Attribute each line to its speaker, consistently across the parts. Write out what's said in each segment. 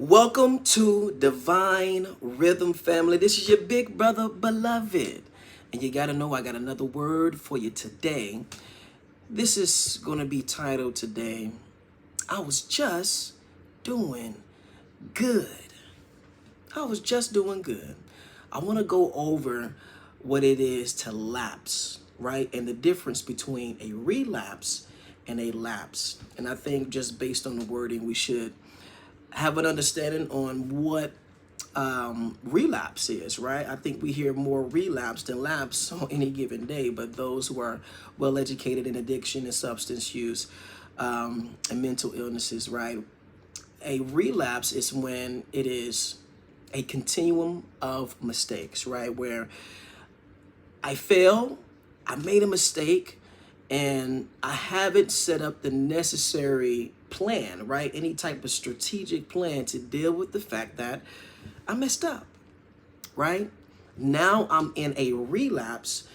Speaker 1: Welcome to Divine Rhythm Family. This is your big brother, beloved. And you gotta know I got another word for you today. This is gonna be titled today, I was just doing good. I was just doing good. I wanna go over what it is to lapse, right? And the difference between a relapse and a lapse. And I think just based on the wording, we should have an understanding on what relapse is, right? I think we hear more relapse than lapse on any given day, but those who are well educated in addiction and substance use and mental illnesses, right? A relapse is when it is a continuum of mistakes, right? Where I fail, I made a mistake, and I haven't set up the necessary plan, right? Any type of strategic plan to deal with the fact that I messed up, right? Now I'm in a relapse.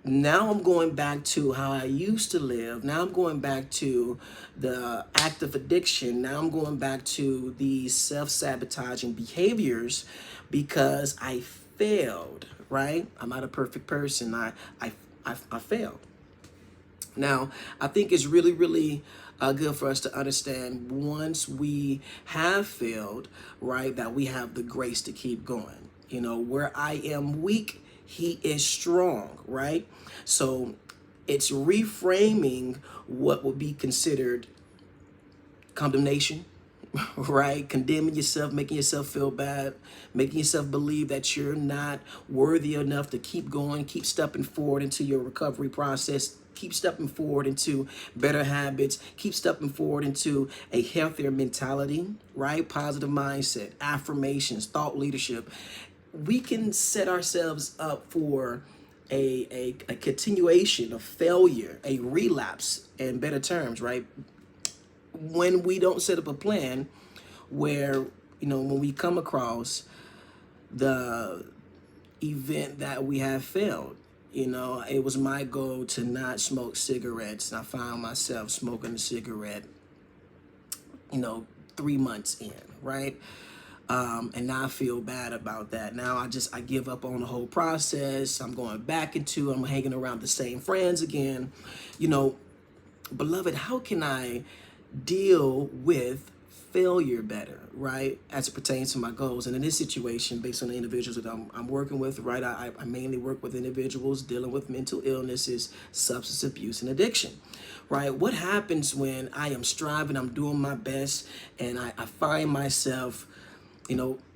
Speaker 1: Now I'm going back to how I used to live. Now I'm going back to the act of addiction. Now I'm going back to these self-sabotaging behaviors because I failed, right? I'm not a perfect person. I failed. Now, I think it's really good for us to understand once we have failed, right, that we have the grace to keep going. You know, where I am weak, he is strong, right? So it's reframing what would be considered condemnation, right? Condemning yourself, making yourself feel bad, making yourself believe that you're not worthy enough to keep going, keep stepping forward into your recovery process, keep stepping forward into better habits, keep stepping forward into a healthier mentality, right? Positive mindset, affirmations, thought leadership. We can set ourselves up for a continuation of failure, a relapse in better terms, right? When we don't set up a plan where, when we come across the event that we have failed, it was my goal to not smoke cigarettes. And I found myself smoking a cigarette, 3 months in, right? And now I feel bad about that. Now I give up on the whole process. I'm hanging around the same friends again. Beloved, how can I deal with failure better, right, as it pertains to my goals? And in this situation, based on the individuals that I'm working with, right, I mainly work with individuals dealing with mental illnesses, substance abuse, and addiction, right? What happens when I am striving, I'm doing my best, and I find myself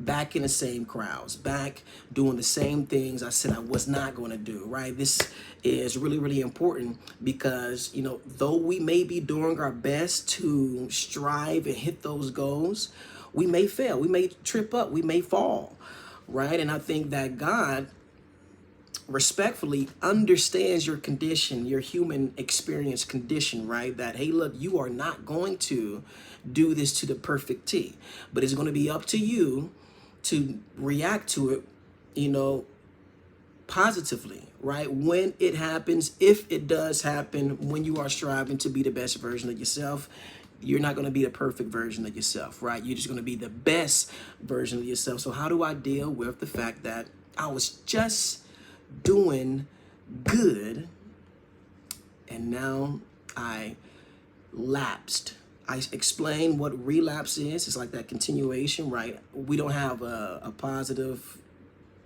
Speaker 1: back in the same crowds, back doing the same things I said I was not going to do, right? This is really important because, though we may be doing our best to strive and hit those goals, we may fail, we may trip up, we may fall, right? And I think that God respectfully understands your condition, your human experience condition, right? That, hey, look, you are not going to do this to the perfect T, but it's going to be up to you to react to it, positively, right? When it happens, if it does happen, when you are striving to be the best version of yourself, you're not going to be the perfect version of yourself, right? You're just going to be the best version of yourself. So how do I deal with the fact that I was just doing good and now I lapsed? I explained what relapse is. It's like that continuation, right? We don't have a positive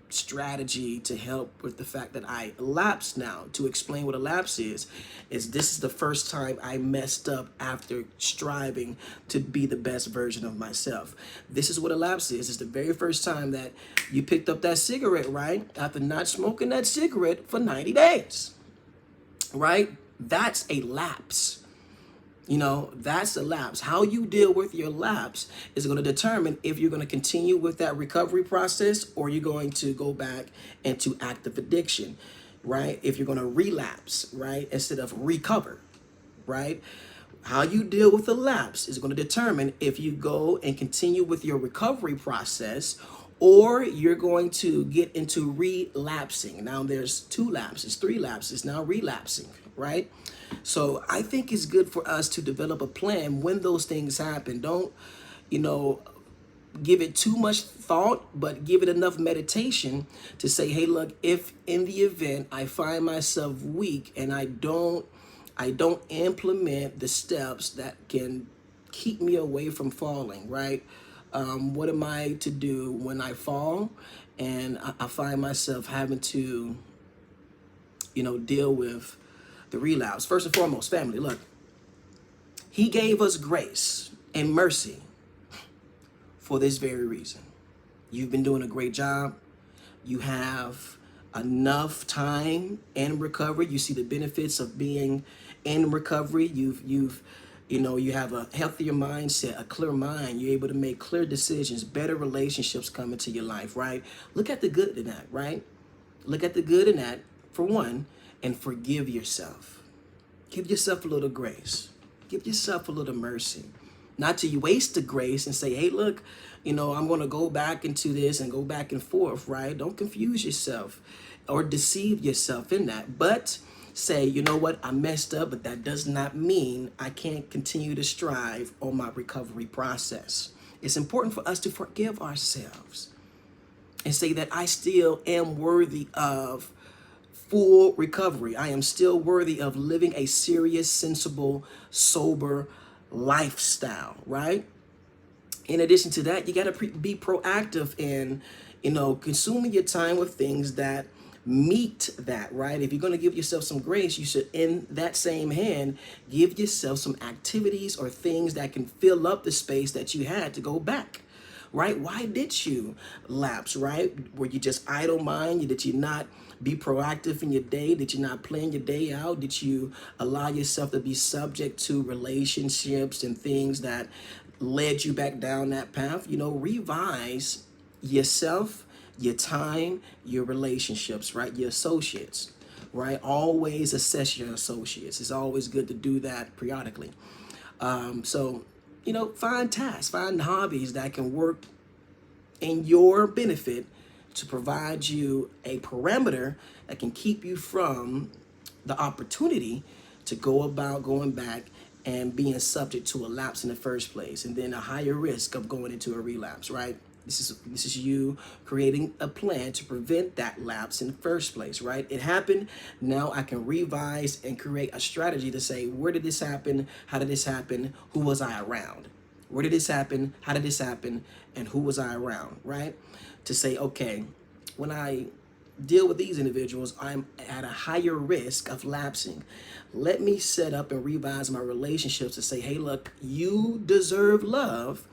Speaker 1: strategy to help with the fact that I lapsed. Now, to explain what a lapse is this is the first time I messed up after striving to be the best version of myself. This is what a lapse is. It's the very first time that you picked up that cigarette, right? After not smoking that cigarette for 90 days, right? That's a lapse. That's a lapse. How you deal with your lapse is going to determine if you're going to continue with that recovery process or you're going to go back into active addiction, right? If you're going to relapse, right, instead of recover, right? How you deal with the lapse is going to determine if you go and continue with your recovery process or you're going to get into relapsing. Now there's 2 lapses, 3 lapses, now relapsing, right? So I think it's good for us to develop a plan when those things happen. Don't, give it too much thought, but give it enough meditation to say, hey, look, if in the event I find myself weak and I don't implement the steps that can keep me away from falling, right? What am I to do when I fall and I find myself having to, deal with the relapse? First and foremost, family, look, he gave us grace and mercy for this very reason. You've been doing a great job. You have enough time in recovery. You see the benefits of being in recovery. You have a healthier mindset, a clear mind. You're able to make clear decisions, better relationships come into your life, right? Look at the good in that, right? Look at the good in that, for one, and forgive yourself. Give yourself a little grace. Give yourself a little mercy. Not to waste the grace and say, hey, look, I'm going to go back into this and go back and forth, right? Don't confuse yourself or deceive yourself in that. But say, you know what, I messed up, but that does not mean I can't continue to strive on my recovery process. It's important for us to forgive ourselves and say that I still am worthy of full recovery. I am still worthy of living a serious, sensible, sober lifestyle, right? In addition to that, you got to be proactive in, consuming your time with things that meet that, right? If you're going to give yourself some grace, you should, in that same hand, give yourself some activities or things that can fill up the space that you had to go back, right? Why did you lapse, right? Were you just idle mind? Did you not be proactive in your day? Did you not plan your day out? Did you allow yourself to be subject to relationships and things that led you back down that path? Revise yourself, your time, your relationships, right? Your associates, right? Always assess your associates. It's always good to do that periodically. So, find tasks, find hobbies that can work in your benefit to provide you a parameter that can keep you from the opportunity to go about going back and being subject to a lapse in the first place, and then a higher risk of going into a relapse, right? This is you creating a plan to prevent that lapse in the first place, right? It happened. Now I can revise and create a strategy to say, where did this happen? How did this happen? Who was I around? Where did this happen? How did this happen? And who was I around, right? To say, okay, when I deal with these individuals, I'm at a higher risk of lapsing. Let me set up and revise my relationships to say, hey, look, you deserve love,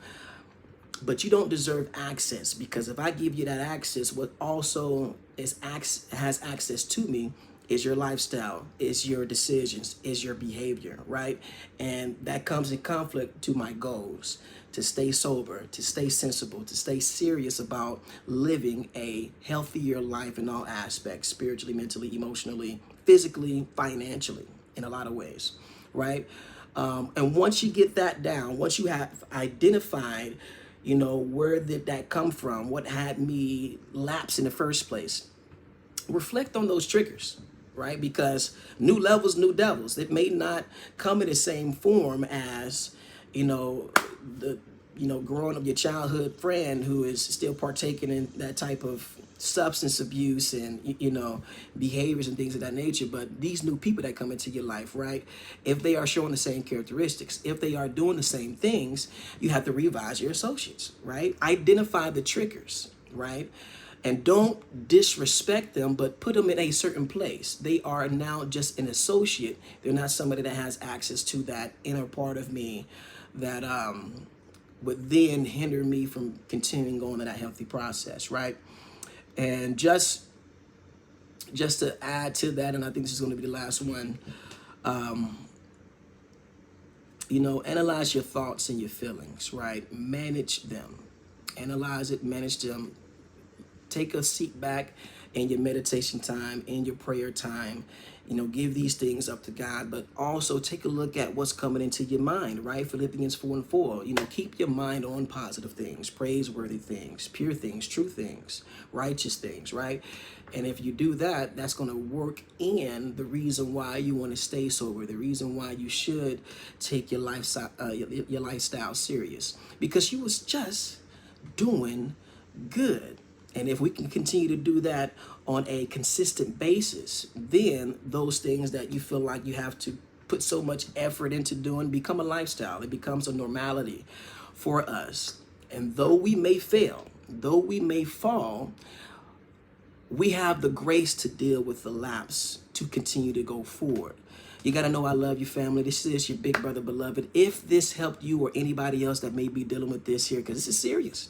Speaker 1: but you don't deserve access, because if I give you that access, what also has access to me is your lifestyle, is your decisions, is your behavior, right? And that comes in conflict to my goals, to stay sober, to stay sensible, to stay serious about living a healthier life in all aspects, spiritually, mentally, emotionally, physically, financially, in a lot of ways, right? And once you get that down, once you have identified, where did that come from? What had me lapse in the first place? Reflect on those triggers, right? Because new levels, new devils. It may not come in the same form as, growing up your childhood friend who is still partaking in that type of substance abuse and, behaviors and things of that nature. But these new people that come into your life, right? If they are showing the same characteristics, if they are doing the same things, you have to revise your associates, right? Identify the triggers, right? And don't disrespect them, but put them in a certain place. They are now just an associate. They're not somebody that has access to that inner part of me that would then hinder me from continuing on in that healthy process, right? And just to add to that, and I think this is going to be the last one, analyze your thoughts and your feelings, right? Manage them. Analyze it, manage them. Take a seat back in your meditation time, in your prayer time. Give these things up to God, but also take a look at what's coming into your mind, right? Philippians 4:4. Keep your mind on positive things, praiseworthy things, pure things, true things, righteous things, right? And if you do that, that's going to work in the reason why you want to stay sober, the reason why you should take your lifestyle serious, because you was just doing good. And if we can continue to do that on a consistent basis, then those things that you feel like you have to put so much effort into doing become a lifestyle. It becomes a normality for us. And though we may fail, though we may fall, we have the grace to deal with the lapse to continue to go forward. You got to know I love you, family. This is your big brother, beloved. If this helped you or anybody else that may be dealing with this here, because this is serious.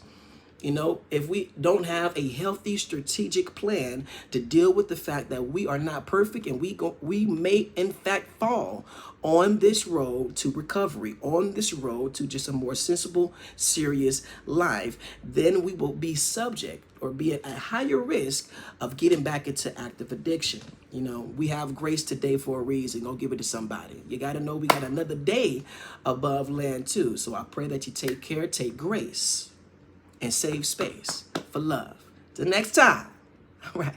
Speaker 1: You know, if we don't have a healthy strategic plan to deal with the fact that we are not perfect and we may in fact fall on this road to recovery, on this road to just a more sensible, serious life, then we will be subject or be at a higher risk of getting back into active addiction. You know, we have grace today for a reason. Go give it to somebody. You got to know we got another day above land too. So I pray that you take care, take grace, and save space for love. Till next time. All right.